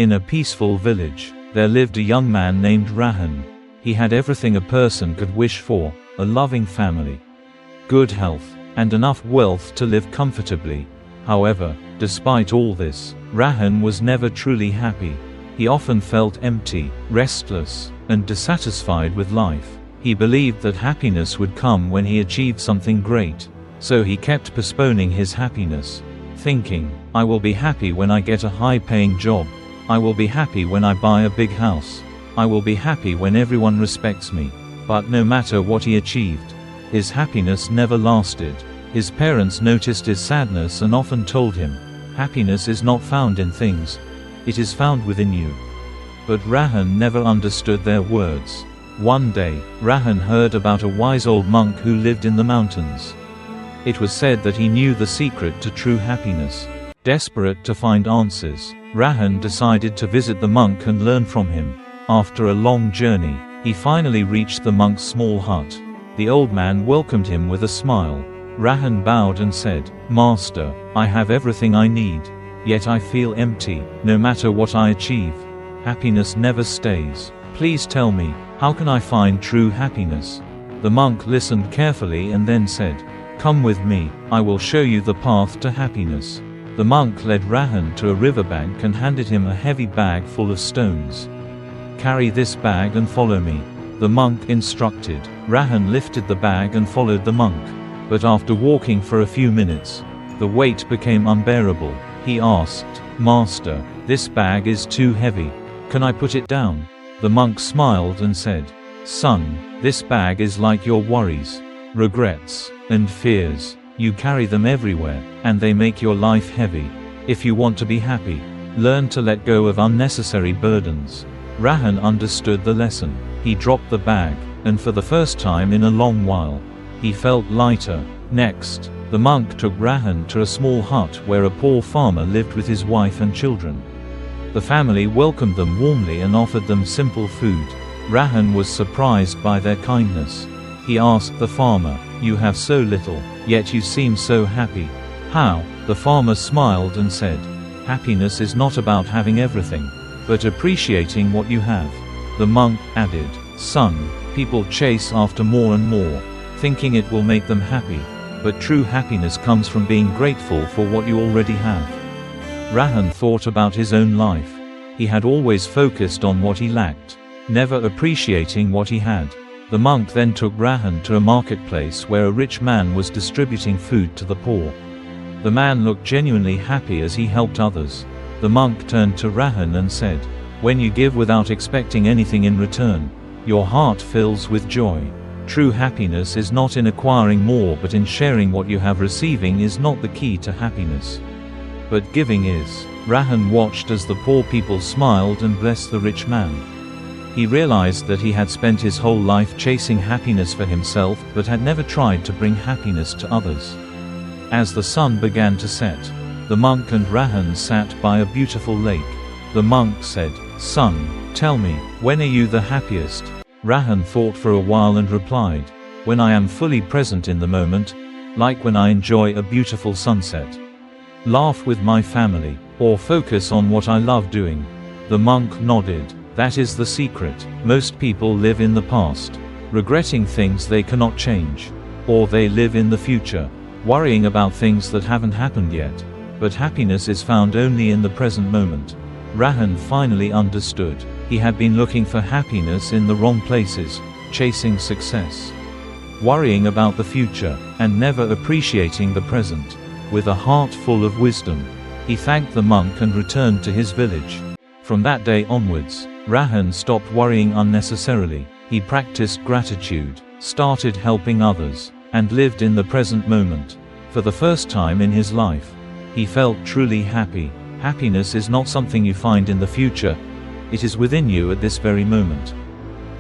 In a peaceful village, there lived a young man named Rahan. He had everything a person could wish for: a loving family, good health, and enough wealth to live comfortably. However, despite all this, Rahan was never truly happy. He often felt empty, restless, and dissatisfied with life. He believed that happiness would come when he achieved something great, so he kept postponing his happiness, thinking, "I will be happy when I get a high-paying job. I will be happy when I buy a big house. I will be happy when everyone respects me." But no matter what he achieved, his happiness never lasted. His parents noticed his sadness and often told him, "Happiness is not found in things. It is found within you." But Rahan never understood their words. One day, Rahan heard about a wise old monk who lived in the mountains. It was said that he knew the secret to true happiness. Desperate to find answers, Rahan decided to visit the monk and learn from him. After a long journey, he finally reached the monk's small hut. The old man welcomed him with a smile. Rahan bowed and said, "Master, I have everything I need. Yet I feel empty. No matter what I achieve, happiness never stays. Please tell me, how can I find true happiness?" The monk listened carefully and then said, "Come with me, I will show you the path to happiness." The monk led Rahan to a riverbank and handed him a heavy bag full of stones. "Carry this bag and follow me," the monk instructed. Rahan lifted the bag and followed the monk. But after walking for a few minutes, the weight became unbearable. He asked, "Master, this bag is too heavy. Can I put it down?" The monk smiled and said, "Son, this bag is like your worries, regrets, and fears. You carry them everywhere, and they make your life heavy. If you want to be happy, learn to let go of unnecessary burdens." Rahan understood the lesson. He dropped the bag, and for the first time in a long while, he felt lighter. Next, the monk took Rahan to a small hut where a poor farmer lived with his wife and children. The family welcomed them warmly and offered them simple food. Rahan was surprised by their kindness. He asked the farmer, "You have so little, yet you seem so happy. How?" The farmer smiled and said, "Happiness is not about having everything, but appreciating what you have." The monk added, "Son, people chase after more and more, thinking it will make them happy. But true happiness comes from being grateful for what you already have." Rahan thought about his own life. He had always focused on what he lacked, never appreciating what he had. The monk then took Rahan to a marketplace where a rich man was distributing food to the poor. The man looked genuinely happy as he helped others. The monk turned to Rahan and said, "When you give without expecting anything in return, your heart fills with joy. True happiness is not in acquiring more but in sharing what you have. Receiving is not the key to happiness, but giving is." Rahan watched as the poor people smiled and blessed the rich man. He realized that he had spent his whole life chasing happiness for himself but had never tried to bring happiness to others. As the sun began to set, the monk and Rahan sat by a beautiful lake. The monk said, "Son, tell me, when are you the happiest?" Rahan thought for a while and replied, "When I am fully present in the moment, like when I enjoy a beautiful sunset, laugh with my family, or focus on what I love doing." The monk nodded. That is the secret. Most people live in the past, regretting things they cannot change. Or they live in the future, worrying about things that haven't happened yet. But happiness is found only in the present moment. Rahan finally understood. He had been looking for happiness in the wrong places, chasing success, worrying about the future, and never appreciating the present. With a heart full of wisdom, he thanked the monk and returned to his village. From that day onwards, Rahan stopped worrying unnecessarily. He practiced gratitude, started helping others, and lived in the present moment. For the first time in his life, he felt truly happy. Happiness is not something you find in the future, it is within you at this very moment.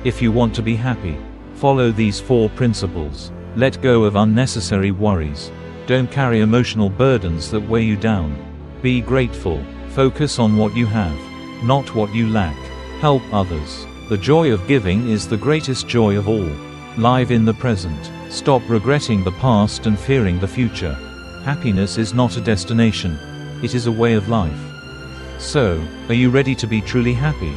If you want to be happy, follow these 4 principles. Let go of unnecessary worries. Don't carry emotional burdens that weigh you down. Be grateful. Focus on what you have, not what you lack. Help others. The joy of giving is the greatest joy of all. Live in the present. Stop regretting the past and fearing the future. Happiness is not a destination, it is a way of life. So, are you ready to be truly happy?